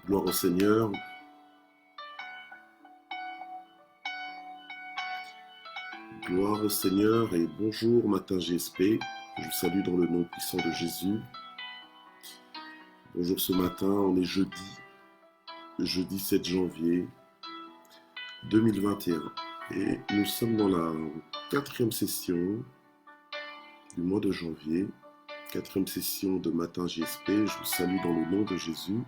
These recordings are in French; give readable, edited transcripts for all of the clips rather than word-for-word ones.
Gloire au Seigneur. Gloire au Seigneur et bonjour matin GSP. Je vous salue dans le nom puissant de Jésus. Bonjour ce matin, on est jeudi 7 janvier 2021. Et nous sommes dans la quatrième session du mois de janvier. Quatrième session de matin GSP. Je vous salue dans le nom de Jésus.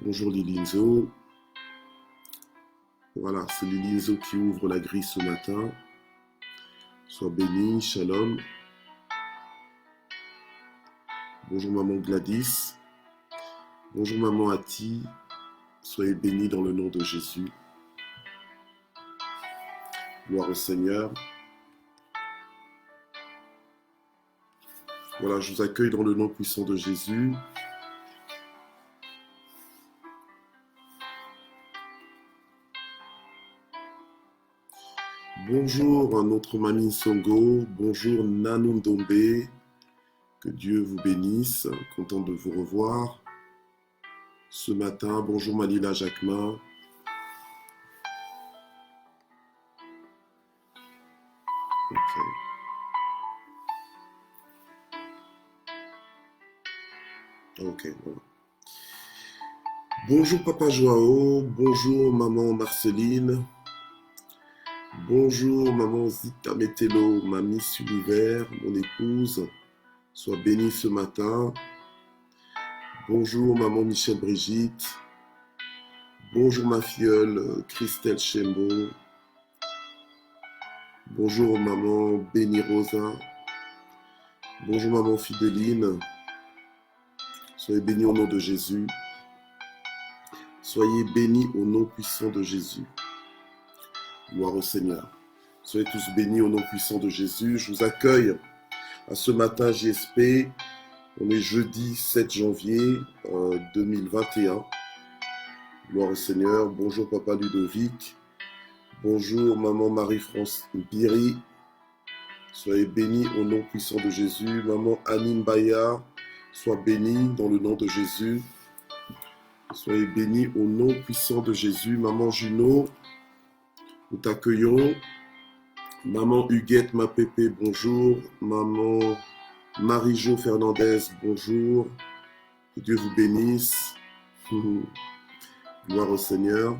Bonjour Lilinzo. Voilà, c'est Lilinzo qui ouvre la grille ce matin. Sois béni, shalom. Bonjour maman Gladys. Bonjour maman Ati. Soyez bénis dans le nom de Jésus. Gloire au Seigneur. Voilà, je vous accueille dans le nom puissant de Jésus. Bonjour notre mamie Songo. Bonjour Nanundombe. Que Dieu vous bénisse. Content de vous revoir ce matin. Bonjour Malila Jacquemin. Ok. Ok, voilà. Bonjour Papa Joao. Bonjour Maman Marceline. Bonjour Maman Zita Metelo, ma Miss Univers, mon épouse. Sois bénie ce matin. Bonjour Maman Michel Brigitte. Bonjour ma filleule Christelle Chembo. Bonjour Maman Béni Rosa. Bonjour Maman Fidéline. Soyez bénis au nom de Jésus. Soyez bénis au nom puissant de Jésus. Gloire au Seigneur. Soyez tous bénis au nom puissant de Jésus. Je vous accueille à ce matin GSP. On est jeudi 7 janvier 2021. Gloire au Seigneur. Bonjour Papa Ludovic. Bonjour Maman Marie-France Piri. Soyez bénis au nom puissant de Jésus. Maman Anine Baya. Sois bénie dans le nom de Jésus. Soyez bénis au nom puissant de Jésus. Maman Juno, nous t'accueillons. Maman Huguette, ma pépé, bonjour. Maman Marie-Jo Fernandez, bonjour. Que Dieu vous bénisse. Gloire au Seigneur.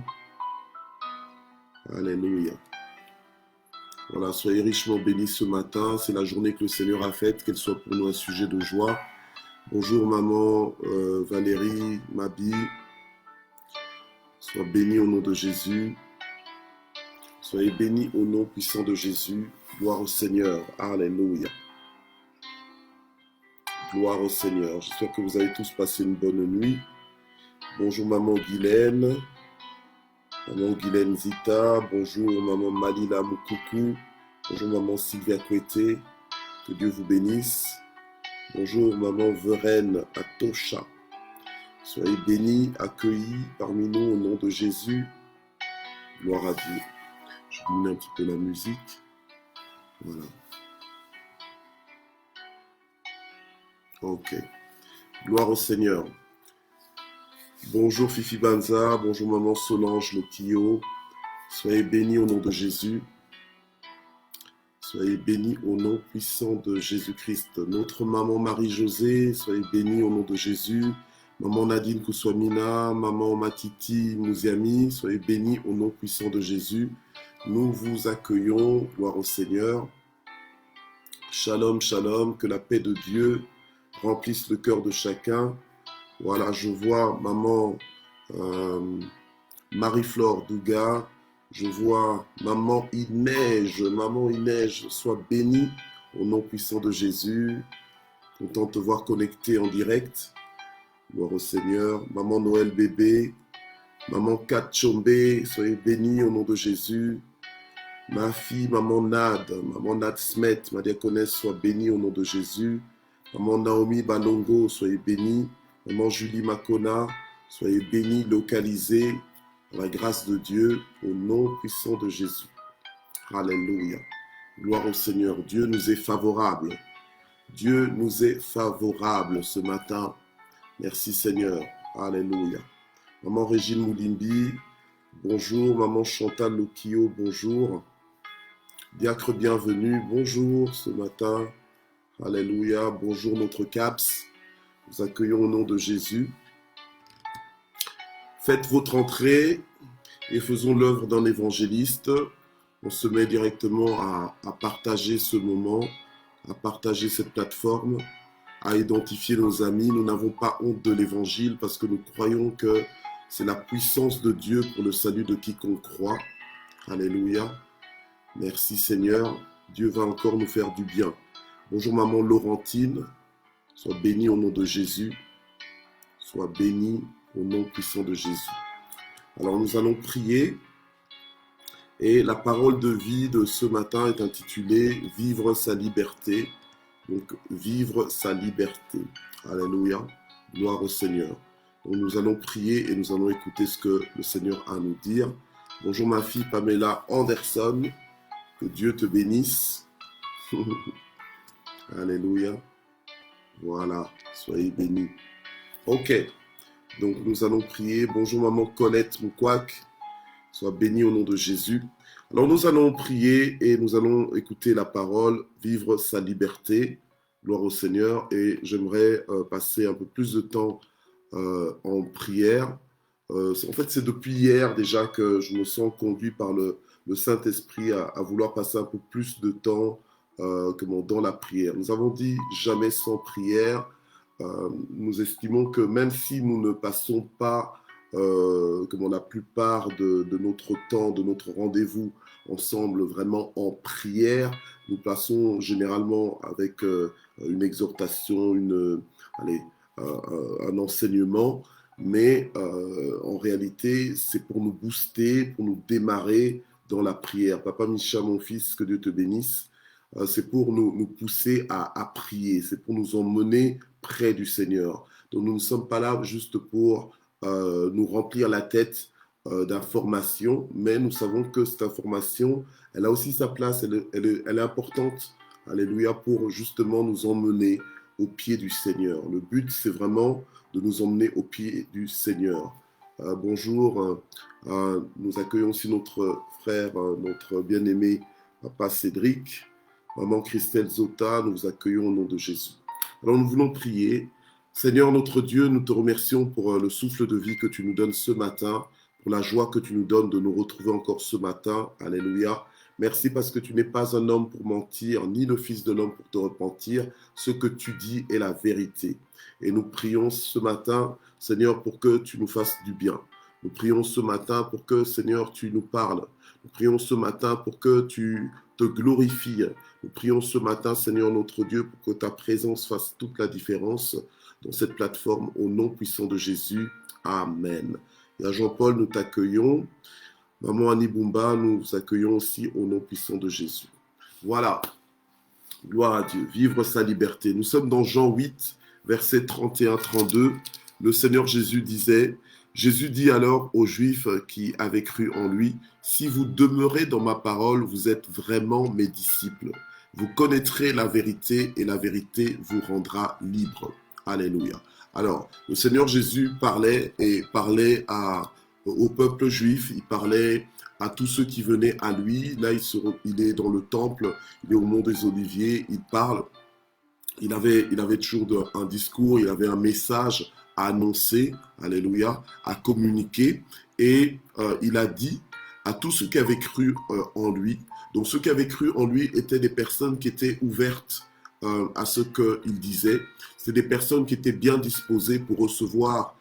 Alléluia. Voilà, soyez richement bénis ce matin. C'est la journée que le Seigneur a faite, qu'elle soit pour nous un sujet de joie. Bonjour maman Valérie, Mabi. Sois bénie au nom de Jésus. Soyez bénis au nom puissant de Jésus. Gloire au Seigneur. Alléluia. Gloire au Seigneur. J'espère que vous avez tous passé une bonne nuit. Bonjour maman Guylaine. Maman Guylaine Zita. Bonjour maman Malila Moukoukou. Bonjour maman Sylvia Kouete. Que Dieu vous bénisse. Bonjour maman Veraine Atosha. Soyez bénis, accueillis parmi nous au nom de Jésus. Gloire à Dieu. Je vous mets un petit peu la musique. Voilà. Ok. Gloire au Seigneur. Bonjour Fifi Banza. Bonjour maman Solange Loquillo. Soyez bénis au nom de Jésus. Soyez bénis au nom puissant de Jésus-Christ. Notre maman Marie-Josée, soyez bénis au nom de Jésus. Maman Nadine Kouswamina, maman Matiti Mouziami, soyez bénis au nom puissant de Jésus. Nous vous accueillons, gloire au Seigneur. Shalom, shalom, que la paix de Dieu remplisse le cœur de chacun. Voilà, je vois maman Marie-Flore Douga. Je vois maman Ineige, sois bénie au nom puissant de Jésus. Content de te voir connecté en direct. Gloire au Seigneur. Maman Noël bébé, maman Kat Chombe, soyez bénie au nom de Jésus. Ma fille, maman Nad Smet, ma diaconesse, sois bénie au nom de Jésus. Maman Naomi Balongo, soyez bénie. Maman Julie Makona, soyez bénie, localisée. Par la grâce de Dieu, au nom puissant de Jésus. Alléluia. Gloire au Seigneur. Dieu nous est favorable. Dieu nous est favorable ce matin. Merci Seigneur. Alléluia. Maman Régine Moulimbi, bonjour. Maman Chantal Lokio, bonjour. Diacre bienvenue, bonjour ce matin. Alléluia. Bonjour notre CAPS. Nous accueillons au nom de Jésus. Faites votre entrée et faisons l'œuvre d'un évangéliste. On se met directement à partager ce moment, à partager cette plateforme, à identifier nos amis. Nous n'avons pas honte de l'évangile parce que nous croyons que c'est la puissance de Dieu pour le salut de quiconque croit. Alléluia. Merci Seigneur. Dieu va encore nous faire du bien. Bonjour maman Laurentine. Sois bénie au nom de Jésus. Sois bénie au nom puissant de Jésus. Alors nous allons prier. Et la parole de vie de ce matin est intitulée « Vivre sa liberté ». Donc, vivre sa liberté. Alléluia. Gloire au Seigneur. Donc, nous allons prier et nous allons écouter ce que le Seigneur a à nous dire. Bonjour ma fille Pamela Anderson. Que Dieu te bénisse. Alléluia. Voilà. Soyez bénis. Ok. Donc, nous allons prier. Bonjour maman Colette Moukwak. Sois bénie au nom de Jésus. Alors nous allons prier et nous allons écouter la parole, vivre sa liberté, gloire au Seigneur. Et j'aimerais passer un peu plus de temps en prière. En fait, c'est depuis hier déjà que je me sens conduit par le Saint-Esprit à vouloir passer un peu plus de temps dans la prière. Nous avons dit jamais sans prière. Nous estimons que même si nous ne passons pas la plupart de notre temps, de notre rendez-vous ensemble vraiment en prière, nous passons généralement avec une exhortation, un enseignement, mais en réalité c'est pour nous booster, pour nous démarrer dans la prière. Papa Micha, mon fils, que Dieu te bénisse. C'est pour nous pousser à prier, c'est pour nous emmener près du Seigneur. Donc nous ne sommes pas là juste pour nous remplir la tête d'informations, mais nous savons que cette information, elle a aussi sa place, elle est importante, alléluia, pour justement nous emmener au pied du Seigneur. Le but, c'est vraiment de nous emmener au pied du Seigneur. Bonjour, nous accueillons aussi notre frère, notre bien-aimé papa Cédric, maman Christelle Zota, nous vous accueillons au nom de Jésus. Alors nous voulons prier. Seigneur notre Dieu, nous te remercions pour le souffle de vie que tu nous donnes ce matin, pour la joie que tu nous donnes de nous retrouver encore ce matin. Alléluia. Merci parce que tu n'es pas un homme pour mentir, ni le fils de l'homme pour te repentir. Ce que tu dis est la vérité. Et nous prions ce matin, Seigneur, pour que tu nous fasses du bien. Nous prions ce matin pour que, Seigneur, tu nous parles. Nous prions ce matin pour que tu te glorifies. Nous prions ce matin, Seigneur notre Dieu, pour que ta présence fasse toute la différence dans cette plateforme, au nom puissant de Jésus. Amen. Et à Jean-Paul, nous t'accueillons. Maman Annie Boumba, nous vous accueillons aussi au nom puissant de Jésus. Voilà. Gloire à Dieu. Vivre sa liberté. Nous sommes dans Jean 8, versets 31-32. Le Seigneur Jésus disait, Jésus dit alors aux Juifs qui avaient cru en lui, « Si vous demeurez dans ma parole, vous êtes vraiment mes disciples. Vous connaîtrez la vérité et la vérité vous rendra libre. » Alléluia. Alors, le Seigneur Jésus parlait au peuple juif, il parlait à tous ceux qui venaient à lui. Là, il est dans le temple, il est au mont des Oliviers, il parle. Il avait toujours un discours, il avait un message à annoncer, alléluia, à communiquer. Et il a dit à tous ceux qui avaient cru en lui. Donc, ceux qui avaient cru en lui étaient des personnes qui étaient ouvertes à ce qu'il disait. C'était des personnes qui étaient bien disposées pour recevoir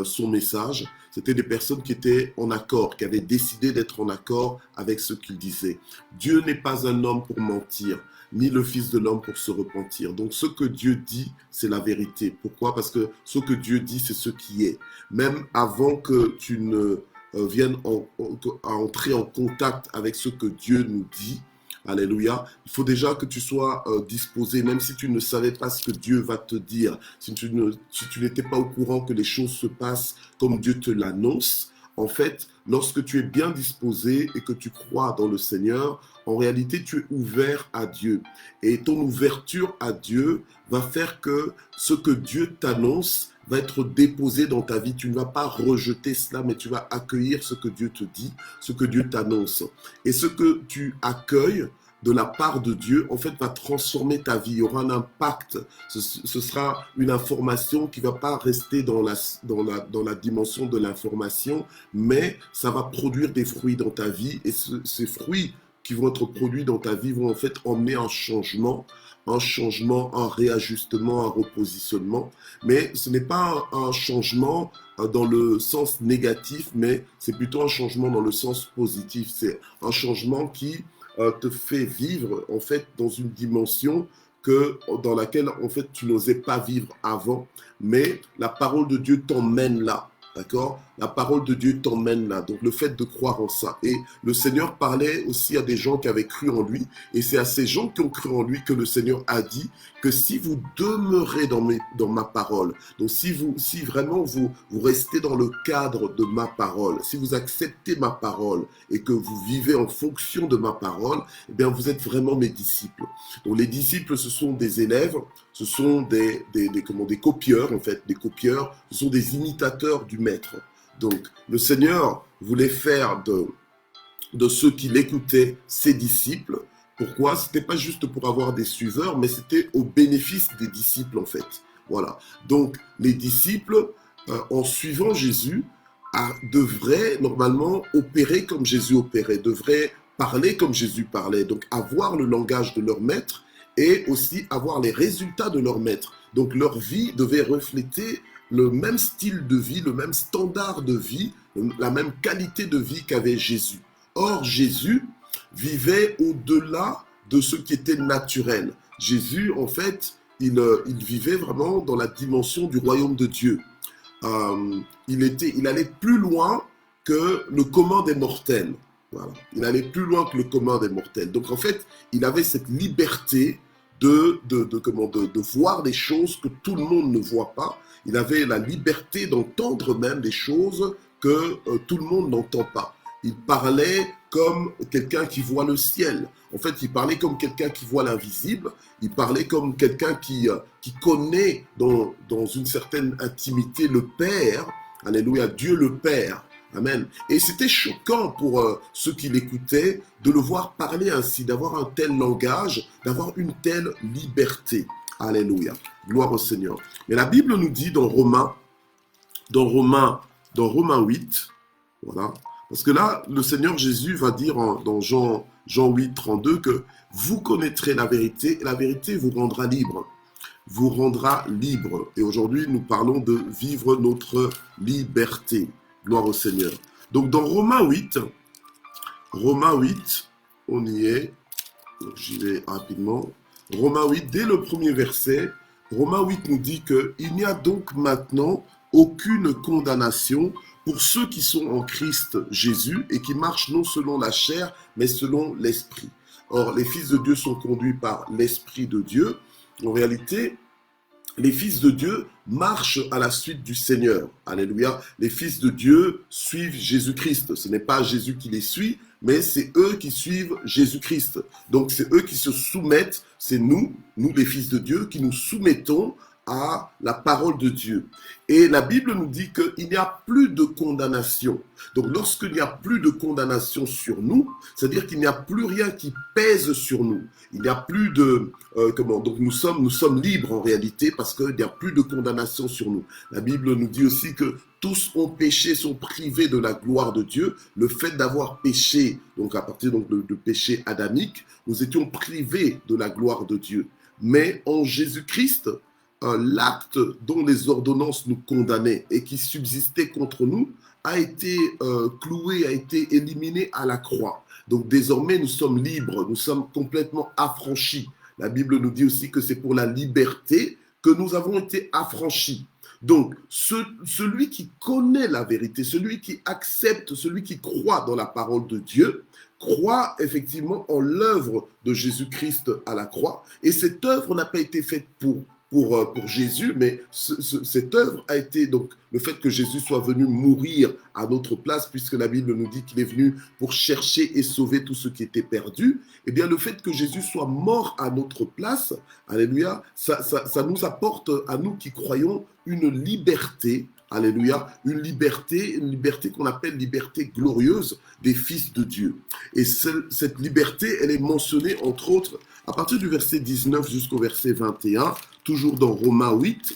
son message. C'était des personnes qui étaient en accord, qui avaient décidé d'être en accord avec ce qu'il disait. Dieu n'est pas un homme pour mentir, ni le Fils de l'homme pour se repentir. Donc ce que Dieu dit, c'est la vérité. Pourquoi? Parce que ce que Dieu dit, c'est ce qui est. Même avant que tu ne viennes à entrer en contact avec ce que Dieu nous dit, alléluia, il faut déjà que tu sois disposé, même si tu ne savais pas ce que Dieu va te dire, si tu n'étais pas au courant que les choses se passent comme Dieu te l'annonce. En fait, lorsque tu es bien disposé et que tu crois dans le Seigneur, en réalité, tu es ouvert à Dieu. Et ton ouverture à Dieu va faire que ce que Dieu t'annonce va être déposé dans ta vie. Tu ne vas pas rejeter cela, mais tu vas accueillir ce que Dieu te dit, ce que Dieu t'annonce. Et ce que tu accueilles de la part de Dieu, en fait, va transformer ta vie. Il y aura un impact. Ce sera une information qui ne va pas rester dans la dimension de l'information, mais ça va produire des fruits dans ta vie. Et ces fruits qui vont être produits dans ta vie vont en fait emmener un changement, un réajustement, un repositionnement. Mais ce n'est pas un changement dans le sens négatif, mais c'est plutôt un changement dans le sens positif. C'est un changement qui te fait vivre en fait dans une dimension dans laquelle en fait tu n'osais pas vivre avant, mais la parole de Dieu t'emmène là. D'accord? La parole de Dieu t'emmène là. Donc, le fait de croire en ça. Et le Seigneur parlait aussi à des gens qui avaient cru en lui. Et c'est à ces gens qui ont cru en lui que le Seigneur a dit que si vous demeurez dans ma parole, donc si vraiment vous restez dans le cadre de ma parole, si vous acceptez ma parole et que vous vivez en fonction de ma parole, eh bien, vous êtes vraiment mes disciples. Donc, les disciples, ce sont des élèves, ce sont des copieurs, en fait. Des copieurs, ce sont des imitateurs du maître. Donc, le Seigneur voulait faire de ceux qui l'écoutaient ses disciples. Pourquoi? C'était pas juste pour avoir des suiveurs, mais c'était au bénéfice des disciples, en fait. Voilà. Donc, les disciples, en suivant Jésus, devraient normalement opérer comme Jésus opérait, devraient parler comme Jésus parlait, donc avoir le langage de leur maître et aussi avoir les résultats de leur maître. Donc, leur vie devait refléter le même style de vie, le même standard de vie, la même qualité de vie qu'avait Jésus. Or, Jésus vivait au-delà de ce qui était naturel. Jésus, en fait, il vivait vraiment dans la dimension du royaume de Dieu. Il allait plus loin que le commun des mortels. Voilà. Il allait plus loin que le commun des mortels. Donc, en fait, il avait cette liberté de voir des choses que tout le monde ne voit pas. Il avait la liberté d'entendre même des choses que tout le monde n'entend pas. Il parlait comme quelqu'un qui voit le ciel. En fait, il parlait comme quelqu'un qui voit l'invisible. Il parlait comme quelqu'un qui connaît dans une certaine intimité le Père. Alléluia, Dieu le Père. Amen. Et c'était choquant pour ceux qui l'écoutaient de le voir parler ainsi, d'avoir un tel langage, d'avoir une telle liberté. Alléluia. Gloire au Seigneur. Mais la Bible nous dit dans Romains 8, voilà, parce que là, le Seigneur Jésus va dire dans Jean 8, 32 que vous connaîtrez la vérité et la vérité vous rendra libre. Vous rendra libre. Et aujourd'hui, nous parlons de vivre notre liberté. Gloire au Seigneur. Donc dans Romains 8, on y est. J'y vais rapidement. Romains 8, dès le premier verset, Romains 8 nous dit qu'il n'y a donc maintenant aucune condamnation pour ceux qui sont en Christ Jésus et qui marchent non selon la chair, mais selon l'Esprit. Or, les fils de Dieu sont conduits par l'Esprit de Dieu. En réalité, les fils de Dieu marchent à la suite du Seigneur. Alléluia. Les fils de Dieu suivent Jésus-Christ. Ce n'est pas Jésus qui les suit, mais c'est eux qui suivent Jésus-Christ. Donc c'est eux qui se soumettent, c'est nous les fils de Dieu, qui nous soumettons à la parole de Dieu. Et la Bible nous dit qu'il n'y a plus de condamnation. Donc lorsqu'il n'y a plus de condamnation sur nous, c'est-à-dire qu'il n'y a plus rien qui pèse sur nous. Il n'y a plus de... donc nous sommes libres en réalité parce qu'il n'y a plus de condamnation sur nous. La Bible nous dit aussi que tous ont péché, sont privés de la gloire de Dieu. Le fait d'avoir péché, donc à partir de péché adamique, nous étions privés de la gloire de Dieu. Mais en Jésus-Christ, l'acte dont les ordonnances nous condamnaient et qui subsistait contre nous a été cloué, a été éliminé à la croix. Donc désormais, nous sommes libres, nous sommes complètement affranchis. La Bible nous dit aussi que c'est pour la liberté que nous avons été affranchis. Donc, celui qui connaît la vérité, celui qui accepte, celui qui croit dans la parole de Dieu, croit effectivement en l'œuvre de Jésus-Christ à la croix. Et cette œuvre n'a pas été faite pour pour Jésus, mais cette œuvre a été, donc, le fait que Jésus soit venu mourir à notre place, puisque la Bible nous dit qu'il est venu pour chercher et sauver tout ce qui était perdu, eh bien, le fait que Jésus soit mort à notre place, alléluia, ça nous apporte, à nous qui croyons, une liberté, alléluia, une liberté qu'on appelle liberté glorieuse des fils de Dieu. Et cette liberté, elle est mentionnée, entre autres, à partir du verset 19 jusqu'au verset 21, toujours dans Romains 8,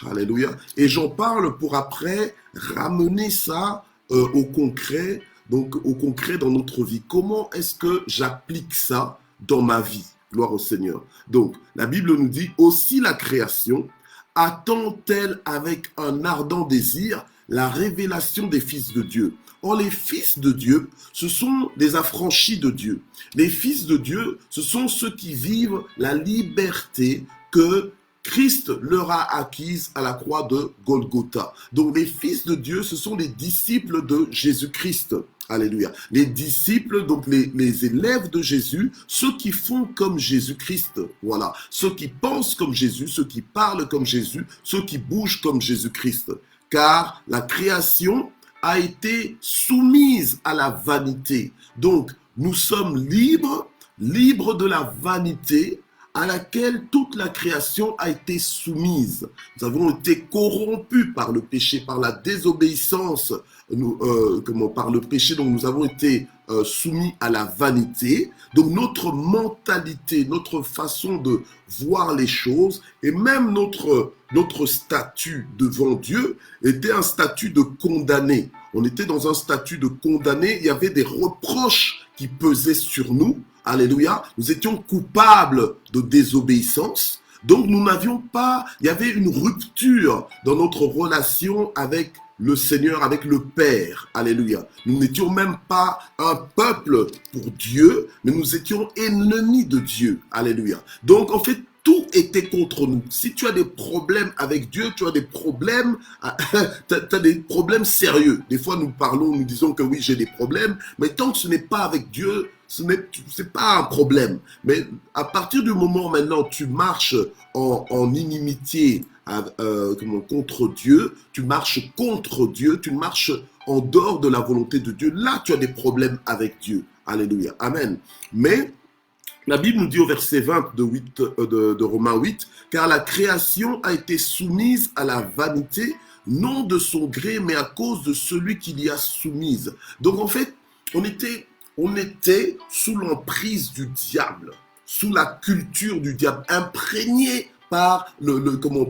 alléluia, et j'en parle pour après ramener ça au concret, donc au concret dans notre vie. Comment est-ce que j'applique ça dans ma vie? Gloire au Seigneur. Donc, la Bible nous dit, aussi la création attend-elle avec un ardent désir la révélation des fils de Dieu. Or, les fils de Dieu, ce sont des affranchis de Dieu. Les fils de Dieu, ce sont ceux qui vivent la liberté que Christ leur a acquise à la croix de Golgotha. Donc, les fils de Dieu, ce sont les disciples de Jésus-Christ. Alléluia. Les disciples, donc les élèves de Jésus, ceux qui font comme Jésus-Christ. Voilà. Ceux qui pensent comme Jésus, ceux qui parlent comme Jésus, ceux qui bougent comme Jésus-Christ. Car la création a été soumise à la vanité. Donc, nous sommes libres de la vanité à laquelle toute la création a été soumise. Nous avons été corrompus par le péché, par la désobéissance, par le péché, donc nous avons été soumis à la vanité. Donc notre mentalité, notre façon de voir les choses et même notre statut devant Dieu était un statut de condamné. On était dans un statut de condamné, il y avait des reproches qui pesaient sur nous. Alléluia, nous étions coupables de désobéissance, donc nous n'avions pas, il y avait une rupture dans notre relation avec le Seigneur, avec le Père. Alléluia, nous n'étions même pas un peuple pour Dieu, mais nous étions ennemis de Dieu. Alléluia, donc en fait, tout était contre nous. Si tu as des problèmes avec Dieu, tu as des problèmes, t'as des problèmes sérieux. Des fois, nous disons que oui, j'ai des problèmes, mais tant que ce n'est pas avec Dieu, c'est pas un problème. Mais à partir du moment où maintenant tu marches en inimitié contre Dieu, tu marches contre Dieu, tu marches en dehors de la volonté de Dieu, là tu as des problèmes avec Dieu. Alléluia. Amen. Mais la Bible nous dit au verset 20 de Romains 8, « Car la création a été soumise à la vanité, non de son gré, mais à cause de celui qui l'y a soumise. » Donc en fait, on était sous l'emprise du diable, sous la culture du diable, imprégné par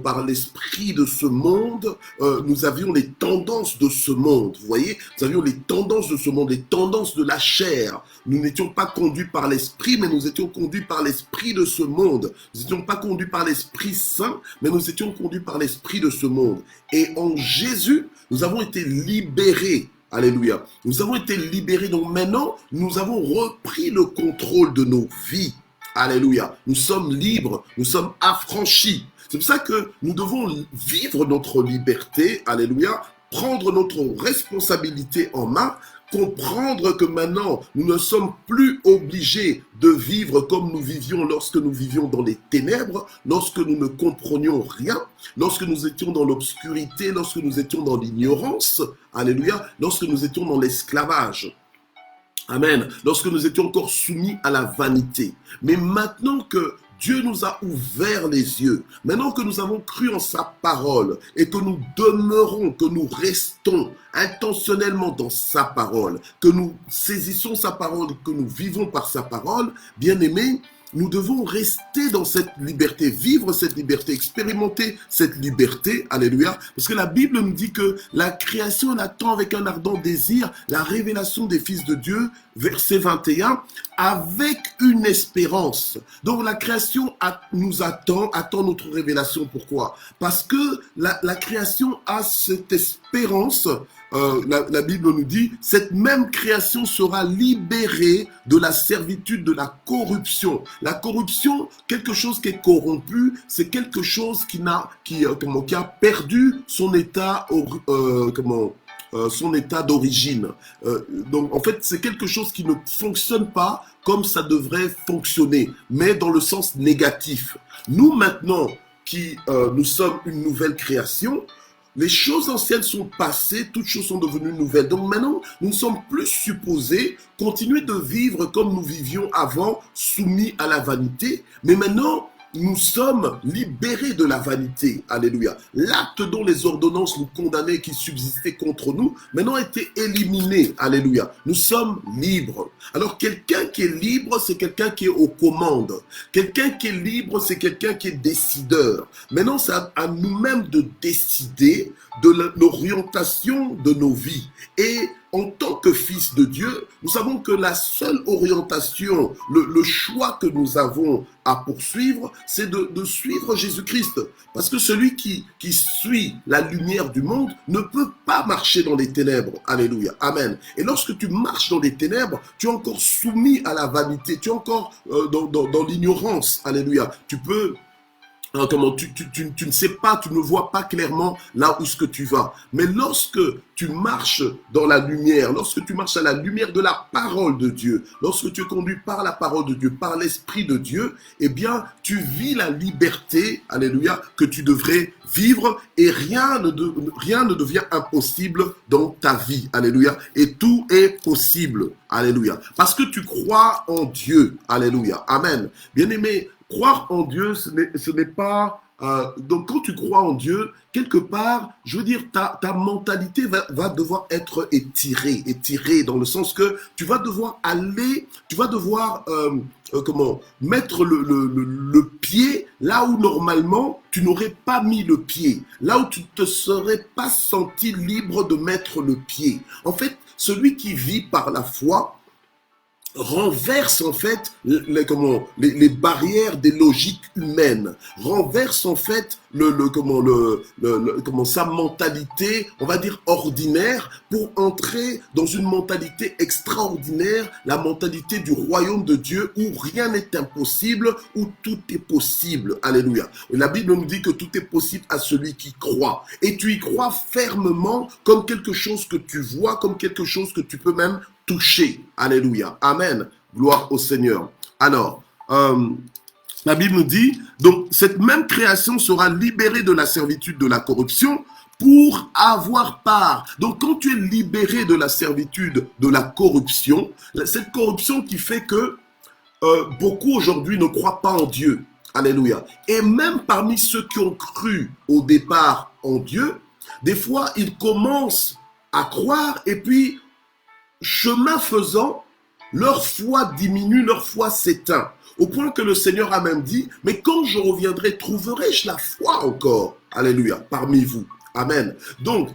par l'esprit de ce monde. Nous avions les tendances de ce monde, vous voyez, nous avions les tendances de ce monde, les tendances de la chair. Nous n'étions pas conduits par l'esprit, mais nous étions conduits par l'esprit de ce monde. Nous n'étions pas conduits par l'Esprit Saint, mais nous étions conduits par l'esprit de ce monde. Et en Jésus, nous avons été libérés. Alléluia. Nous avons été libérés, donc maintenant, nous avons repris le contrôle de nos vies. Alléluia. Nous sommes libres, nous sommes affranchis. C'est pour ça que nous devons vivre notre liberté, alléluia, prendre notre responsabilité en main, comprendre que maintenant, nous ne sommes plus obligés de vivre comme nous vivions lorsque nous vivions dans les ténèbres, lorsque nous ne comprenions rien, lorsque nous étions dans l'obscurité, lorsque nous étions dans l'ignorance, alléluia, lorsque nous étions dans l'esclavage. Amen. Lorsque nous étions encore soumis à la vanité. Mais maintenant que Dieu nous a ouvert les yeux, maintenant que nous avons cru en sa parole et que nous demeurons, que nous restons intentionnellement dans sa parole, que nous saisissons sa parole, que nous vivons par sa parole, bien-aimés, nous devons rester dans cette liberté, vivre cette liberté, expérimenter cette liberté, alléluia, parce que la Bible nous dit que la création attend avec un ardent désir la révélation des fils de Dieu, verset 21, avec une espérance. Donc la création nous attend notre révélation. Pourquoi? Parce que la création a cette espérance. La Bible nous dit, cette même création sera libérée de la servitude de la corruption. La corruption, quelque chose qui est corrompu, c'est quelque chose qui a perdu son état son état d'origine. Donc en fait, c'est quelque chose qui ne fonctionne pas comme ça devrait fonctionner, mais dans le sens négatif. Nous maintenant qui nous sommes une nouvelle création, les choses anciennes sont passées, toutes choses sont devenues nouvelles. Donc maintenant, nous ne sommes plus supposés continuer de vivre comme nous vivions avant, soumis à la vanité. Mais maintenant, nous sommes libérés de la vanité. Alléluia. L'acte dont les ordonnances nous condamnaient, qui subsistaient contre nous, maintenant a été éliminé. Alléluia. Nous sommes libres. Alors quelqu'un qui est libre, c'est quelqu'un qui est aux commandes. Quelqu'un qui est libre, c'est quelqu'un qui est décideur. Maintenant, c'est à nous-mêmes de décider de l'orientation de nos vies. Et en tant que fils de Dieu, nous savons que la seule orientation, le choix que nous avons à poursuivre, c'est de suivre Jésus-Christ. Parce que celui qui suit la lumière du monde ne peut pas marcher dans les ténèbres. Alléluia. Amen. Et lorsque tu marches dans les ténèbres, tu es encore soumis à la vanité. Tu es encore dans l'ignorance. Alléluia. Tu peux... tu ne sais pas, tu ne vois pas clairement là où ce que tu vas. Mais lorsque tu marches dans la lumière, lorsque tu marches à la lumière de la parole de Dieu, lorsque tu es conduit par la parole de Dieu, par l'Esprit de Dieu, eh bien, tu vis la liberté, alléluia, que tu devrais vivre et rien ne devient impossible dans ta vie, alléluia. Et tout est possible, alléluia. Parce que tu crois en Dieu, alléluia. Amen. Bien-aimé, croire en Dieu, ce n'est pas... donc quand tu crois en Dieu, quelque part, je veux dire, ta mentalité va devoir être étirée dans le sens que tu vas devoir mettre le pied là où normalement tu n'aurais pas mis le pied, là où tu ne te serais pas senti libre de mettre le pied. En fait, celui qui vit par la foi renverse en fait les barrières des logiques humaines, renverse en fait sa mentalité, on va dire ordinaire, pour entrer dans une mentalité extraordinaire, la mentalité du royaume de Dieu où rien n'est impossible, où tout est possible. Alléluia. La Bible nous dit que tout est possible à celui qui croit. Et tu y crois fermement comme quelque chose que tu vois, comme quelque chose que tu peux même toucher. Alléluia. Amen. Gloire au Seigneur. Alors, la Bible nous dit, donc cette même création sera libérée de la servitude de la corruption pour avoir part. Donc quand tu es libéré de la servitude de la corruption, cette corruption qui fait que beaucoup aujourd'hui ne croient pas en Dieu. Alléluia. Et même parmi ceux qui ont cru au départ en Dieu, des fois ils commencent à croire et puis chemin faisant, leur foi diminue, leur foi s'éteint. Au point que le Seigneur a même dit, mais quand je reviendrai, trouverai-je la foi encore? Alléluia, parmi vous. Amen. Donc,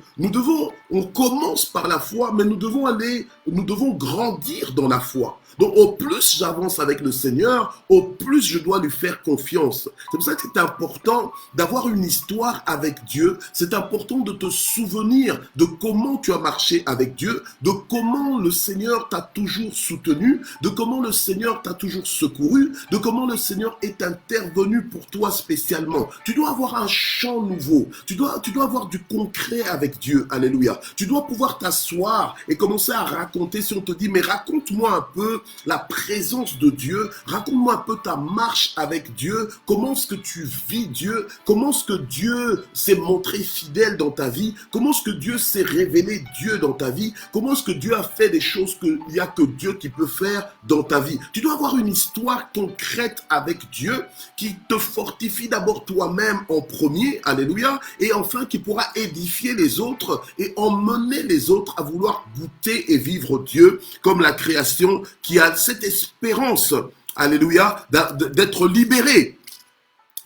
on commence par la foi, mais nous devons grandir dans la foi. Donc, au plus j'avance avec le Seigneur, au plus je dois lui faire confiance. C'est pour ça que c'est important d'avoir une histoire avec Dieu. C'est important de te souvenir de comment tu as marché avec Dieu, de comment le Seigneur t'a toujours soutenu, de comment le Seigneur t'a toujours secouru, de comment le Seigneur est intervenu pour toi spécialement. Tu dois avoir un chant nouveau. Tu dois avoir du concret avec Dieu. Alléluia. Tu dois pouvoir t'asseoir et commencer à raconter. Si on te dit, mais raconte-moi un peu la présence de Dieu, raconte-moi un peu ta marche avec Dieu, comment est-ce que tu vis Dieu, comment est-ce que Dieu s'est montré fidèle dans ta vie, comment est-ce que Dieu s'est révélé Dieu dans ta vie, comment est-ce que Dieu a fait des choses qu'il n'y a que Dieu qui peut faire dans ta vie. Tu dois avoir une histoire concrète avec Dieu qui te fortifie d'abord toi-même en premier, alléluia, et enfin qui pourra édifier les autres et emmener les autres à vouloir goûter et vivre Dieu comme la création qui a cette espérance, alléluia, d'être libéré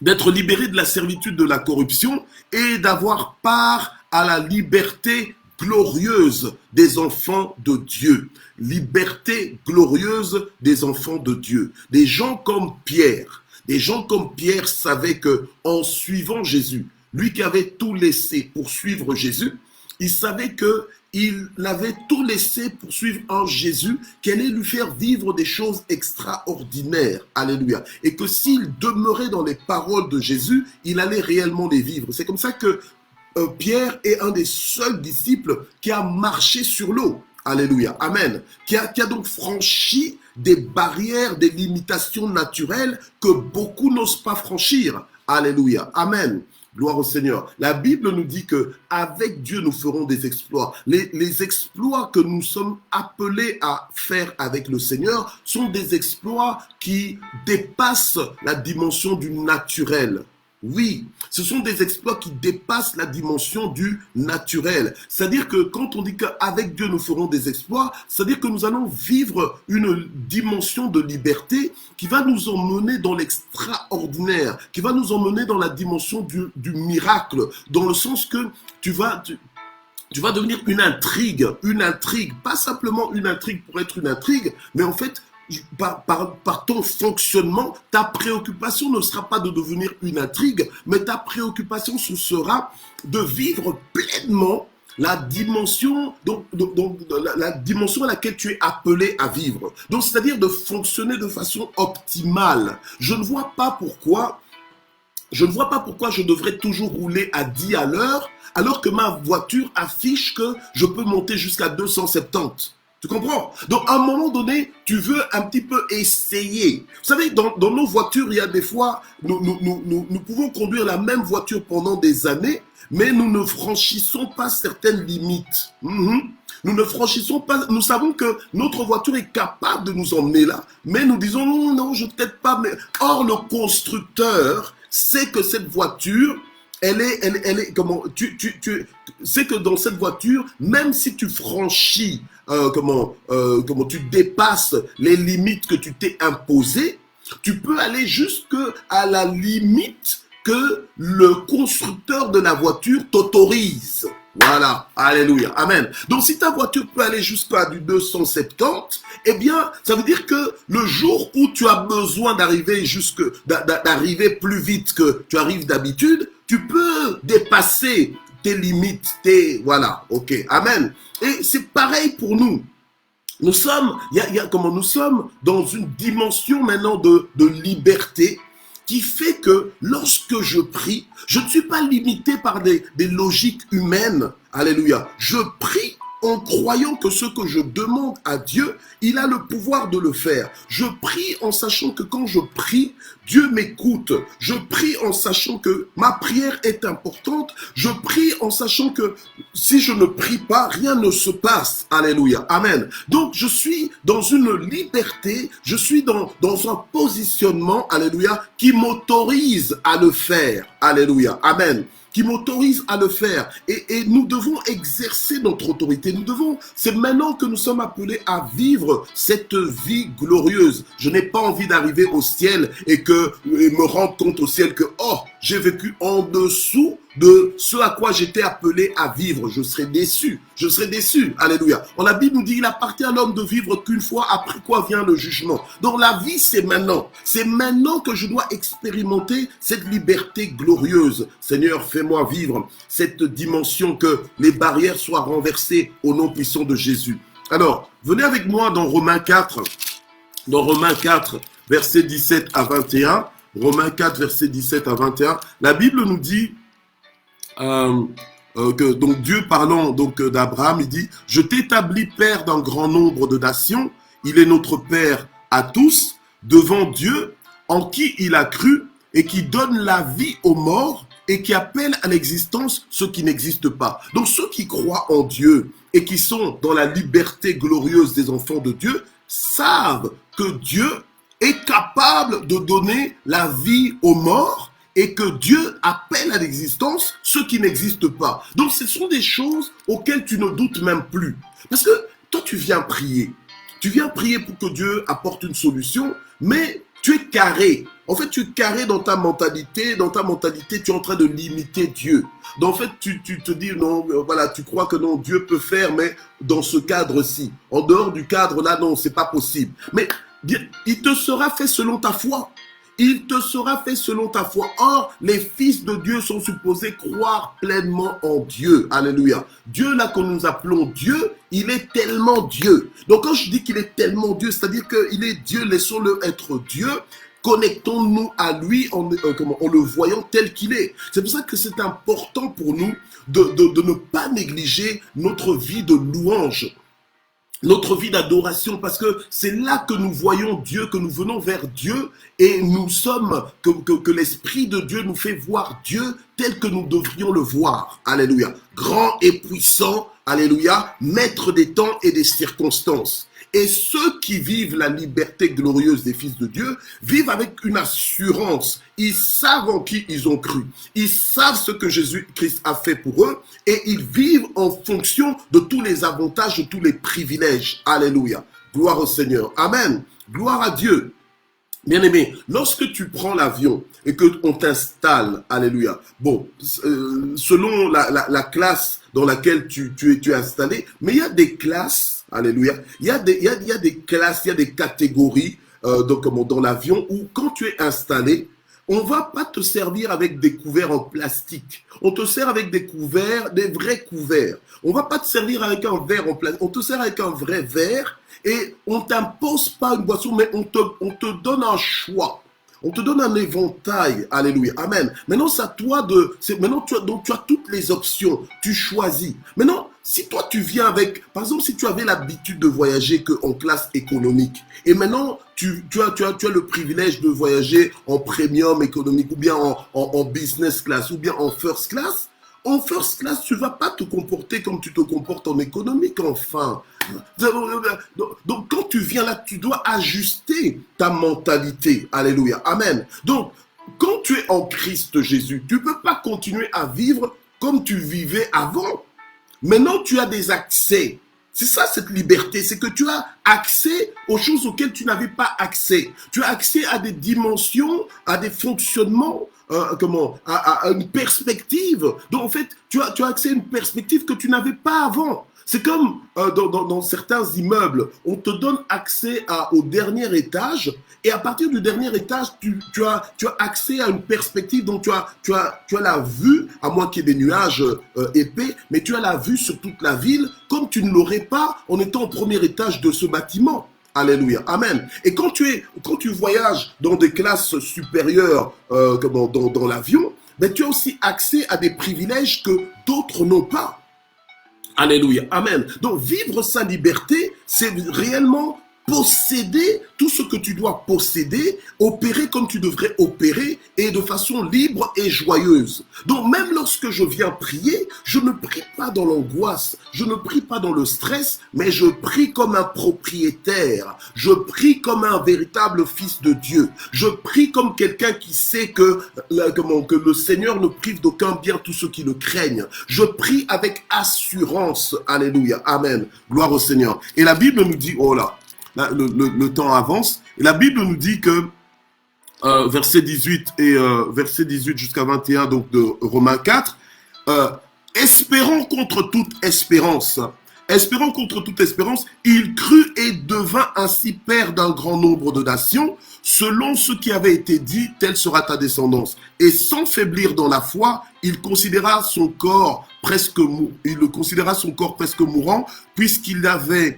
de la servitude de la corruption et d'avoir part à la liberté glorieuse des enfants de Dieu. Liberté glorieuse des enfants de Dieu. Des gens comme Pierre savaient que en suivant Jésus, lui qui avait tout laissé pour suivre Jésus, il savait que il avait tout laissé pour suivre un Jésus qui allait lui faire vivre des choses extraordinaires. Alléluia. Et que s'il demeurait dans les paroles de Jésus, il allait réellement les vivre. C'est comme ça que Pierre est un des seuls disciples qui a marché sur l'eau. Alléluia, amen. Qui a donc franchi des barrières, des limitations naturelles que beaucoup n'osent pas franchir. Alléluia, amen. Gloire au Seigneur. La Bible nous dit que avec Dieu, nous ferons des exploits. Les exploits que nous sommes appelés à faire avec le Seigneur sont des exploits qui dépassent la dimension du naturel. Oui, ce sont des exploits qui dépassent la dimension du naturel. C'est-à-dire que quand on dit qu'avec Dieu nous ferons des exploits, c'est-à-dire que nous allons vivre une dimension de liberté qui va nous emmener dans l'extraordinaire, qui va nous emmener dans la dimension du miracle, dans le sens que tu vas devenir une intrigue, pas simplement une intrigue pour être une intrigue, mais en fait, par ton fonctionnement, ta préoccupation ne sera pas de devenir une intrigue, mais ta préoccupation, ce sera de vivre pleinement la dimension, la dimension à laquelle tu es appelé à vivre. Donc, c'est-à-dire de fonctionner de façon optimale. Je ne vois pas pourquoi je devrais toujours rouler à 10 à l'heure, alors que ma voiture affiche que je peux monter jusqu'à 270. Tu comprends? Donc, à un moment donné, tu veux un petit peu essayer. Vous savez, dans nos voitures, il y a des fois, nous pouvons conduire la même voiture pendant des années, mais nous ne franchissons pas certaines limites. Nous ne franchissons pas, nous savons que notre voiture est capable de nous emmener là, mais nous disons non, je ne t'aide pas. Mais... Or, le constructeur sait que cette voiture, elle est comment tu sais que dans cette voiture, même si tu franchis comment tu dépasses les limites que tu t'es imposées, tu peux aller jusqu'à la limite que le constructeur de la voiture t'autorise. Voilà, alléluia, amen. Donc si ta voiture peut aller jusqu'à du 270, eh bien, ça veut dire que le jour où tu as besoin d'arriver plus vite que tu arrives d'habitude, tu peux dépasser tes limites, voilà, ok, amen. Et c'est pareil pour nous. Nous sommes, nous sommes dans une dimension maintenant de liberté qui fait que lorsque je prie, je ne suis pas limité par des logiques humaines. Alléluia. Je prie en croyant que ce que je demande à Dieu, il a le pouvoir de le faire. Je prie en sachant que quand je prie, Dieu m'écoute. Je prie en sachant que ma prière est importante. Je prie en sachant que si je ne prie pas, rien ne se passe. Alléluia. Amen. Donc, je suis dans une liberté, je suis dans un positionnement, alléluia, qui m'autorise à le faire. Alléluia. Amen. Qui m'autorise à le faire. Et nous devons exercer notre autorité. C'est maintenant que nous sommes appelés à vivre cette vie glorieuse. Je n'ai pas envie d'arriver au ciel et me rendre compte au ciel que, j'ai vécu en dessous de ce à quoi j'étais appelé à vivre. Je serai déçu. Alléluia. La Bible nous dit, il appartient à l'homme de vivre qu'une fois, après quoi vient le jugement. Donc la vie, c'est maintenant. C'est maintenant que je dois expérimenter cette liberté glorieuse. Seigneur, fais-moi vivre cette dimension, que les barrières soient renversées au nom puissant de Jésus. Alors, venez avec moi dans Romains 4. Dans Romains 4, versets 17 à 21. Romains 4, versets 17 à 21. La Bible nous dit... que donc Dieu parlant donc d'Abraham, il dit: je t'établis père d'un grand nombre de nations. Il est notre père à tous devant Dieu, en qui il a cru et qui donne la vie aux morts et qui appelle à l'existence ce qui n'existe pas. Donc ceux qui croient en Dieu et qui sont dans la liberté glorieuse des enfants de Dieu savent que Dieu est capable de donner la vie aux morts et que Dieu appelle à l'existence ce qui n'existe pas. Donc ce sont des choses auxquelles tu ne doutes même plus. Parce que toi tu viens prier. Tu viens prier pour que Dieu apporte une solution, mais tu es carré. En fait, tu es carré dans ta mentalité. Dans ta mentalité, tu es en train de limiter Dieu. Donc, en fait, tu te dis, non, voilà, tu crois que non, Dieu peut faire, mais dans ce cadre-ci. En dehors du cadre, là, non, c'est pas possible. Mais il te sera fait selon ta foi. Il te sera fait selon ta foi. Or, les fils de Dieu sont supposés croire pleinement en Dieu. Alléluia. Dieu, là, que nous appelons Dieu, il est tellement Dieu. Donc, quand je dis qu'il est tellement Dieu, c'est-à-dire qu'il est Dieu, laissons-le être Dieu. connectons-nous à lui en le voyant tel qu'il est. C'est pour ça que c'est important pour nous de ne pas négliger notre vie de louange, notre vie d'adoration, parce que c'est là que nous voyons Dieu, que nous venons vers Dieu et nous sommes, que l'Esprit de Dieu nous fait voir Dieu tel que nous devrions le voir. Alléluia. Grand et puissant, alléluia, maître des temps et des circonstances. Et ceux qui vivent la liberté glorieuse des fils de Dieu vivent avec une assurance. Ils savent en qui ils ont cru. Ils savent ce que Jésus-Christ a fait pour eux et ils vivent en fonction de tous les avantages, de tous les privilèges. Alléluia. Gloire au Seigneur. Amen. Gloire à Dieu. Bien-aimé, lorsque tu prends l'avion et qu'on t'installe, alléluia, bon, selon la classe dans laquelle tu es installé, mais il y a des classes, alléluia, il y a des classes, il y a des catégories dans l'avion où quand tu es installé, on va pas te servir avec des couverts en plastique. On te sert avec des couverts, des vrais couverts. On va pas te servir avec un verre en plastique. On te sert avec un vrai verre et on t'impose pas une boisson, mais on te donne un choix. On te donne un éventail. Alléluia. Amen. Maintenant, c'est à toi maintenant, tu as toutes les options. Tu choisis. Maintenant, si toi, tu viens avec... Par exemple, si tu avais l'habitude de voyager qu'en classe économique, et maintenant, tu as le privilège de voyager en premium économique, ou bien en business class, ou bien en first class, tu ne vas pas te comporter comme tu te comportes en économique, enfin. Donc, quand tu viens là, tu dois ajuster ta mentalité. Alléluia. Amen. Donc, quand tu es en Christ Jésus, tu ne peux pas continuer à vivre comme tu vivais avant. Maintenant, tu as des accès. C'est ça, cette liberté. C'est que tu as accès aux choses auxquelles tu n'avais pas accès. Tu as accès à des dimensions, à des fonctionnements, à une perspective. Donc, en fait, tu as accès à une perspective que tu n'avais pas avant. C'est comme dans certains immeubles, on te donne accès au dernier étage et à partir du dernier étage, tu as accès à une perspective dont tu as la vue, à moins qu'il y ait des nuages épais, mais tu as la vue sur toute la ville comme tu ne l'aurais pas en étant au premier étage de ce bâtiment. Alléluia, amen. Et quand tu voyages dans des classes supérieures dans l'avion, ben, tu as aussi accès à des privilèges que d'autres n'ont pas. Alléluia, amen. Donc vivre sa liberté, c'est réellement posséder tout ce que tu dois posséder, opérer comme tu devrais opérer et de façon libre et joyeuse. Donc même lorsque je viens prier, je ne prie pas dans l'angoisse, je ne prie pas dans le stress, mais je prie comme un propriétaire, je prie comme un véritable fils de Dieu, je prie comme quelqu'un qui sait que le Seigneur ne prive d'aucun bien tous ceux qui le craignent. Je prie avec assurance, alléluia, amen, gloire au Seigneur. Et la Bible nous dit, oh là, le temps avance, et la Bible nous dit que verset 18 jusqu'à 21 donc de Romains 4, espérons contre toute espérance, il crut et devint ainsi père d'un grand nombre de nations, selon ce qui avait été dit, telle sera ta descendance. Et sans faiblir dans la foi, il considéra son corps presque mourant, puisqu'il avait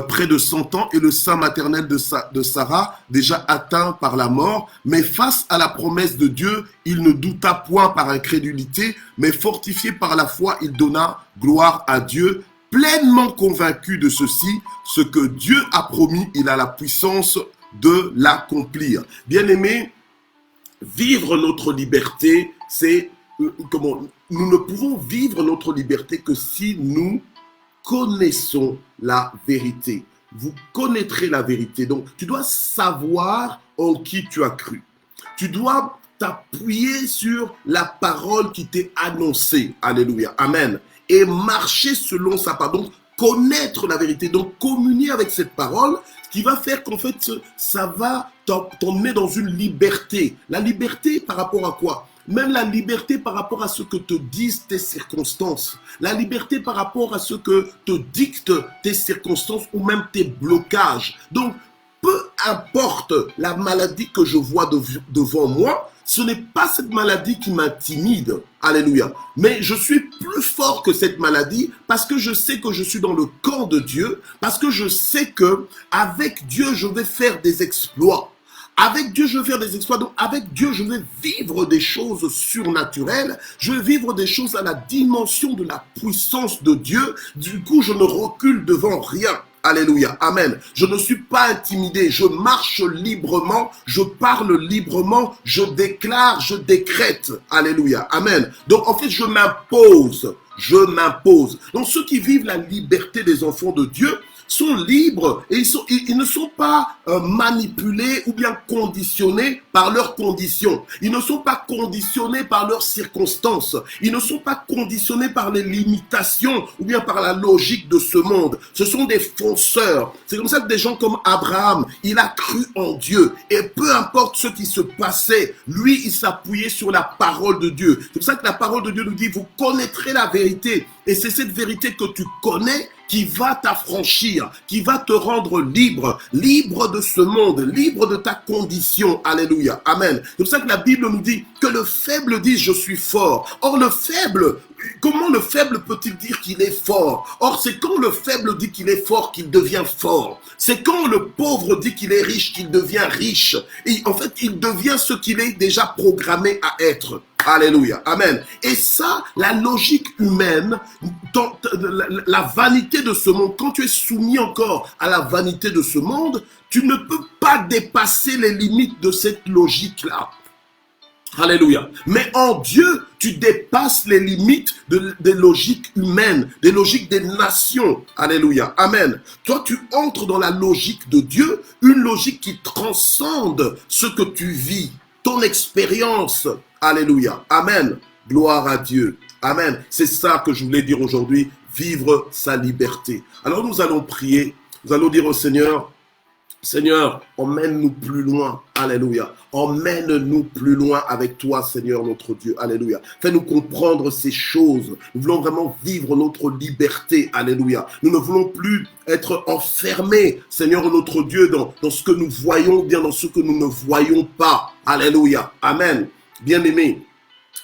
près de 100 ans et le sein maternel de Sarah déjà atteint par la mort, mais face à la promesse de Dieu, il ne douta point par incrédulité, mais fortifié par la foi, il donna gloire à Dieu, pleinement convaincu de ceci, ce que Dieu a promis, il a la puissance de l'accomplir. Bien-aimés, vivre notre liberté, c'est nous ne pouvons vivre notre liberté que si nous connaissons la vérité. Vous connaîtrez la vérité. Donc, tu dois savoir en qui tu as cru. Tu dois t'appuyer sur la parole qui t'est annoncée. Alléluia. Amen. Et marcher selon sa parole. Donc, connaître la vérité. Donc, communier avec cette parole, ce qui va faire qu'en fait, ça va t'emmener dans une liberté. La liberté par rapport à quoi ? Même la liberté par rapport à ce que te disent tes circonstances. La liberté par rapport à ce que te dictent tes circonstances ou même tes blocages. Donc, peu importe la maladie que je vois devant moi, ce n'est pas cette maladie qui m'intimide. Alléluia. Mais je suis plus fort que cette maladie parce que je sais que je suis dans le camp de Dieu, parce que je sais que avec Dieu, je vais faire des exploits. Avec Dieu, je vais faire des exploits. Donc, avec Dieu, je vais vivre des choses surnaturelles. Je vais vivre des choses à la dimension de la puissance de Dieu. Du coup, je ne recule devant rien. Alléluia, amen. Je ne suis pas intimidé, je marche librement, je parle librement, je déclare, je décrète. Alléluia, amen. Donc, en fait, je m'impose. Donc, ceux qui vivent la liberté des enfants de Dieu sont libres et ils ne sont pas manipulés ou bien conditionnés par leurs conditions. Ils ne sont pas conditionnés par leurs circonstances. Ils ne sont pas conditionnés par les limitations ou bien par la logique de ce monde. Ce sont des fonceurs. C'est comme ça que des gens comme Abraham, il a cru en Dieu. Et peu importe ce qui se passait, lui, il s'appuyait sur la parole de Dieu. C'est pour ça que la parole de Dieu nous dit, vous connaîtrez la vérité. Et c'est cette vérité que tu connais qui va t'affranchir, qui va te rendre libre, libre de ce monde, libre de ta condition. Alléluia. Amen. C'est pour ça que la Bible nous dit que le faible dit je suis fort. Or le faible, comment le faible peut-il dire qu'il est fort? Or c'est quand le faible dit qu'il est fort qu'il devient fort. C'est quand le pauvre dit qu'il est riche qu'il devient riche. Et en fait, il devient ce qu'il est déjà programmé à être. Alléluia, amen. Et ça, la logique humaine, la vanité de ce monde, quand tu es soumis encore à la vanité de ce monde, tu ne peux pas dépasser les limites de cette logique-là. Alléluia. Mais en Dieu, tu dépasses les limites des logiques humaines, des logiques des nations. Alléluia. Amen. Toi, tu entres dans la logique de Dieu, une logique qui transcende ce que tu vis, ton expérience. Alléluia. Amen. Gloire à Dieu. Amen. C'est ça que je voulais dire aujourd'hui, vivre sa liberté. Alors nous allons prier, nous allons dire au Seigneur, Seigneur, emmène-nous plus loin. Alléluia. Emmène-nous plus loin avec toi, Seigneur notre Dieu. Alléluia. Fais-nous comprendre ces choses. Nous voulons vraiment vivre notre liberté. Alléluia. Nous ne voulons plus être enfermés, Seigneur notre Dieu, dans ce que nous voyons, bien dans ce que nous ne voyons pas. Alléluia. Amen. Bien-aimé,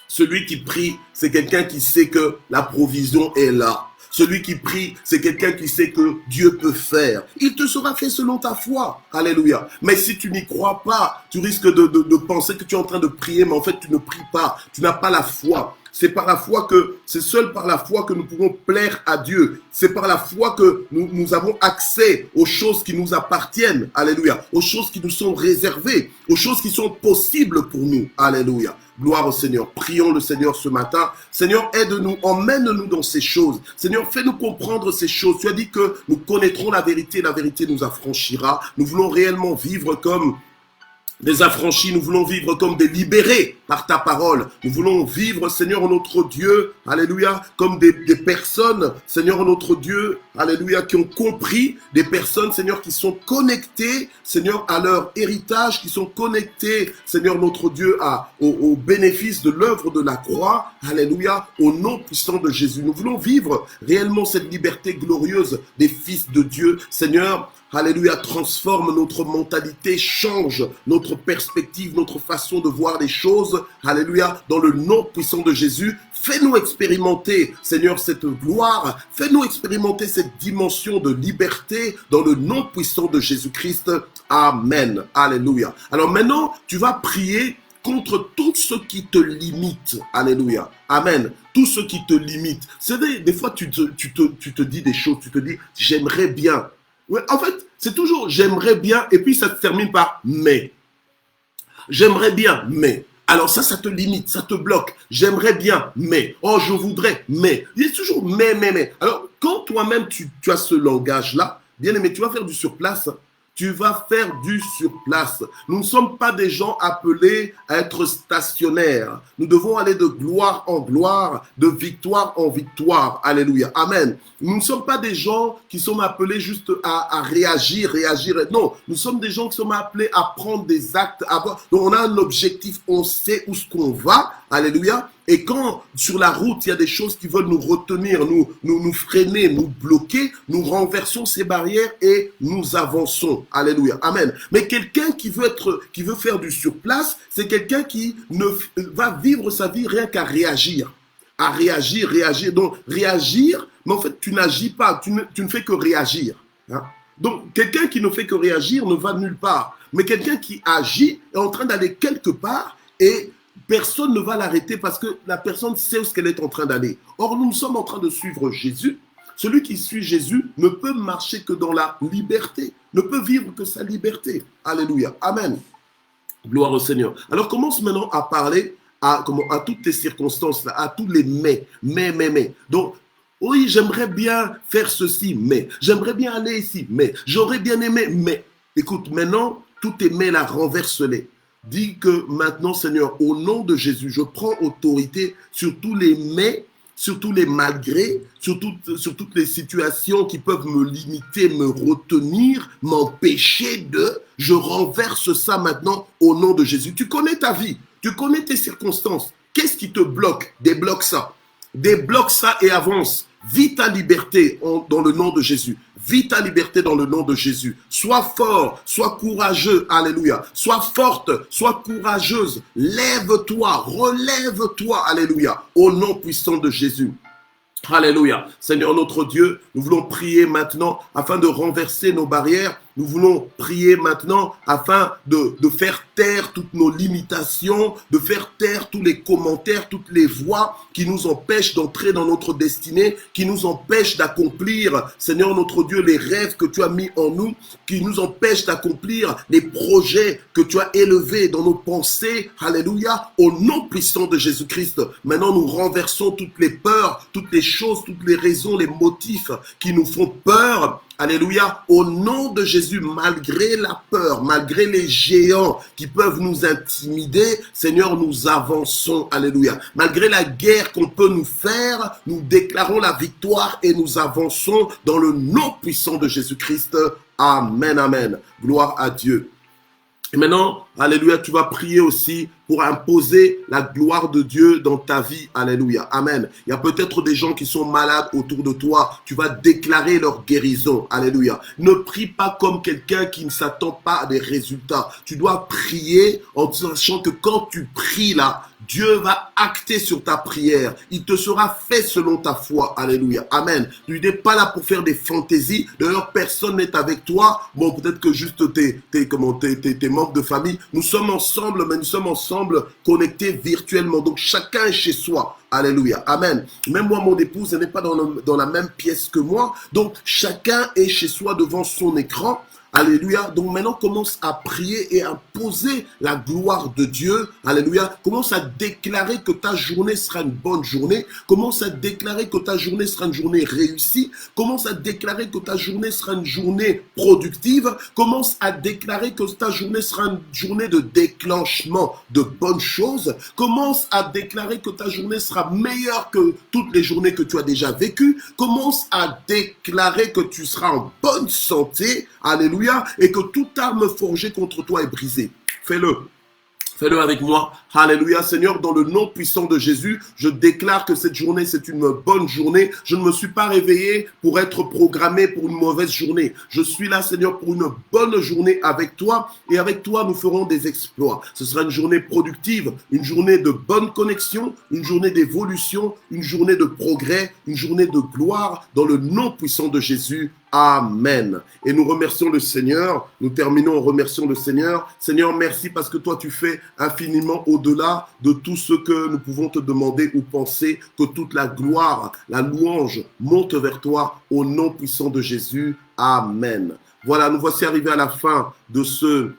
celui qui prie, c'est quelqu'un qui sait que la provision est là. Celui qui prie, c'est quelqu'un qui sait que Dieu peut faire. Il te sera fait selon ta foi. Alléluia. Mais si tu n'y crois pas, tu risques de penser que tu es en train de prier, mais en fait, tu ne pries pas. Tu n'as pas la foi. C'est seul par la foi que nous pouvons plaire à Dieu. C'est par la foi que nous avons accès aux choses qui nous appartiennent. Alléluia. Aux choses qui nous sont réservées. Aux choses qui sont possibles pour nous. Alléluia. Gloire au Seigneur. Prions le Seigneur ce matin. Seigneur, aide-nous, emmène-nous dans ces choses. Seigneur, fais-nous comprendre ces choses. Tu as dit que nous connaîtrons la vérité nous affranchira. Nous voulons réellement vivre comme des affranchis, nous voulons vivre comme des libérés par ta parole. Nous voulons vivre, Seigneur notre Dieu, alléluia, comme des personnes, Seigneur notre Dieu, alléluia, qui ont compris, des personnes, Seigneur, qui sont connectées, Seigneur, à leur héritage, qui sont connectées, Seigneur notre Dieu, au bénéfice de l'œuvre de la croix, alléluia, au nom puissant de Jésus. Nous voulons vivre réellement cette liberté glorieuse des fils de Dieu, Seigneur. Alléluia, transforme notre mentalité, change notre perspective, notre façon de voir les choses. Alléluia, dans le nom puissant de Jésus, fais-nous expérimenter, Seigneur, cette gloire. Fais-nous expérimenter cette dimension de liberté dans le nom puissant de Jésus-Christ. Amen. Alléluia. Alors maintenant, tu vas prier contre tout ce qui te limite. Alléluia. Amen. Tout ce qui te limite. C'est des fois, tu te dis des choses, tu te dis, j'aimerais bien. Ouais, en fait, c'est toujours j'aimerais bien et puis ça se termine par mais. J'aimerais bien, mais. Alors ça te limite, ça te bloque. J'aimerais bien, mais. Oh, je voudrais, mais. Il y a toujours mais. Alors, quand toi-même tu as ce langage-là, bien aimé, tu vas faire du surplace. Tu vas faire du surplace. Nous ne sommes pas des gens appelés à être stationnaires. Nous devons aller de gloire en gloire, de victoire en victoire. Alléluia. Amen. Nous ne sommes pas des gens qui sont appelés juste à réagir. Non, nous sommes des gens qui sont appelés à prendre des actes. Donc on a un objectif, on sait où ce qu'on va. Alléluia. Et quand sur la route, il y a des choses qui veulent nous retenir, nous freiner, nous bloquer, nous renversons ces barrières et nous avançons. Alléluia. Amen. Mais quelqu'un qui veut faire du surplace, c'est quelqu'un qui ne va vivre sa vie rien qu'à réagir. À réagir. Donc réagir, mais en fait, tu n'agis pas, tu ne fais que réagir. Hein? Donc, quelqu'un qui ne fait que réagir ne va nulle part. Mais quelqu'un qui agit est en train d'aller quelque part et personne ne va l'arrêter parce que la personne sait où qu'elle est en train d'aller. Or, nous sommes en train de suivre Jésus. Celui qui suit Jésus ne peut marcher que dans la liberté, ne peut vivre que sa liberté. Alléluia. Amen. Gloire au Seigneur. Alors, commence maintenant à parler à toutes les circonstances, à tous les mais. Donc, oui, j'aimerais bien faire ceci, mais j'aimerais bien aller ici, mais j'aurais bien aimé, mais. Écoute, maintenant, tous tes mais là, renverse-les. Dis que maintenant, Seigneur, au nom de Jésus, je prends autorité sur tous les mais, sur tous les malgré, sur toutes les situations qui peuvent me limiter, me retenir, m'empêcher de. Je renverse ça maintenant au nom de Jésus. Tu connais ta vie, tu connais tes circonstances. Qu'est-ce qui te bloque? Débloque ça. Débloque ça et avance. Vis ta liberté dans le nom de Jésus. Vis ta liberté dans le nom de Jésus. Sois fort, sois courageux. Alléluia. Sois forte, sois courageuse. Lève-toi, relève-toi. Alléluia. Au nom puissant de Jésus. Alléluia. Seigneur notre Dieu, nous voulons prier maintenant afin de renverser nos barrières. Nous voulons prier maintenant afin de faire taire toutes nos limitations, de faire taire tous les commentaires, toutes les voix qui nous empêchent d'entrer dans notre destinée, qui nous empêchent d'accomplir, Seigneur notre Dieu, les rêves que tu as mis en nous, qui nous empêchent d'accomplir les projets que tu as élevés dans nos pensées. Alléluia. Au nom puissant de Jésus-Christ, maintenant nous renversons toutes les peurs, toutes les choses, toutes les raisons, les motifs qui nous font peur. Alléluia, au nom de Jésus, malgré la peur, malgré les géants qui peuvent nous intimider, Seigneur, nous avançons, alléluia. Malgré la guerre qu'on peut nous faire, nous déclarons la victoire et nous avançons dans le nom puissant de Jésus-Christ. Amen, amen. Gloire à Dieu. Et maintenant, alléluia, tu vas prier aussi pour imposer la gloire de Dieu dans ta vie. Alléluia. Amen. Il y a peut-être des gens qui sont malades autour de toi. Tu vas déclarer leur guérison. Alléluia. Ne prie pas comme quelqu'un qui ne s'attend pas à des résultats. Tu dois prier en sachant que quand tu pries là, Dieu va acter sur ta prière. Il te sera fait selon ta foi. Alléluia. Amen. Tu n'es pas là pour faire des fantaisies. D'ailleurs, personne n'est avec toi. Bon, peut-être que juste tes membres de famille. Nous sommes ensemble, mais nous sommes ensemble connectés virtuellement. Donc, chacun est chez soi. Alléluia. Amen. Même moi, mon épouse, elle n'est pas dans la même pièce que moi. Donc, chacun est chez soi devant son écran. Alléluia. Donc maintenant, commence à prier et à poser la gloire de Dieu. Alléluia. Commence à déclarer que ta journée sera une bonne journée. Commence à déclarer que ta journée sera une journée réussie. Commence à déclarer que ta journée sera une journée productive. Commence à déclarer que ta journée sera une journée de déclenchement de bonnes choses. Commence à déclarer que ta journée sera meilleure que toutes les journées que tu as déjà vécues. Commence à déclarer que tu seras en bonne santé. Alléluia. Et que toute arme forgée contre toi est brisée. Fais-le. Fais-le avec moi. Alléluia. Seigneur, dans le nom puissant de Jésus, je déclare que cette journée, c'est une bonne journée. Je ne me suis pas réveillé pour être programmé pour une mauvaise journée. Je suis là, Seigneur, pour une bonne journée avec toi. Et avec toi, nous ferons des exploits. Ce sera une journée productive, une journée de bonne connexion, une journée d'évolution, une journée de progrès, une journée de gloire. Dans le nom puissant de Jésus. Amen. Et nous remercions le Seigneur. Nous terminons en remerciant le Seigneur. Seigneur, merci parce que toi, tu fais infiniment au-delà de tout ce que nous pouvons te demander ou penser. Que toute la gloire, la louange monte vers toi au nom puissant de Jésus. Amen. Voilà, nous voici arrivés à la fin de ce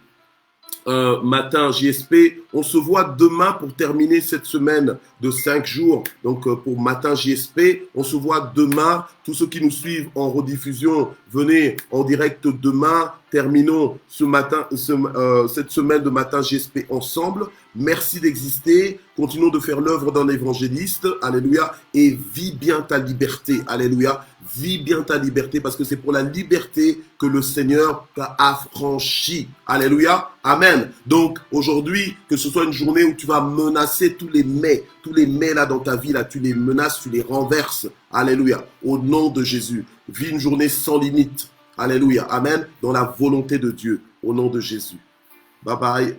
matin JSP. On se voit demain pour terminer cette semaine de 5 jours. Donc pour matin JSP, on se voit demain. Tous ceux qui nous suivent en rediffusion, venez en direct demain. Terminons cette semaine de matin JSP ensemble. Merci d'exister. Continuons de faire l'œuvre d'un évangéliste. Alléluia. Et vis bien ta liberté. Alléluia. Vis bien ta liberté parce que c'est pour la liberté que le Seigneur t'a affranchi. Alléluia. Amen. Donc aujourd'hui, que ce soit une journée où tu vas menacer tous les mais là dans ta vie, là, tu les menaces, tu les renverses. Alléluia. Au nom de Jésus. Vis une journée sans limite. Alléluia. Amen. Dans la volonté de Dieu. Au nom de Jésus. Bye bye.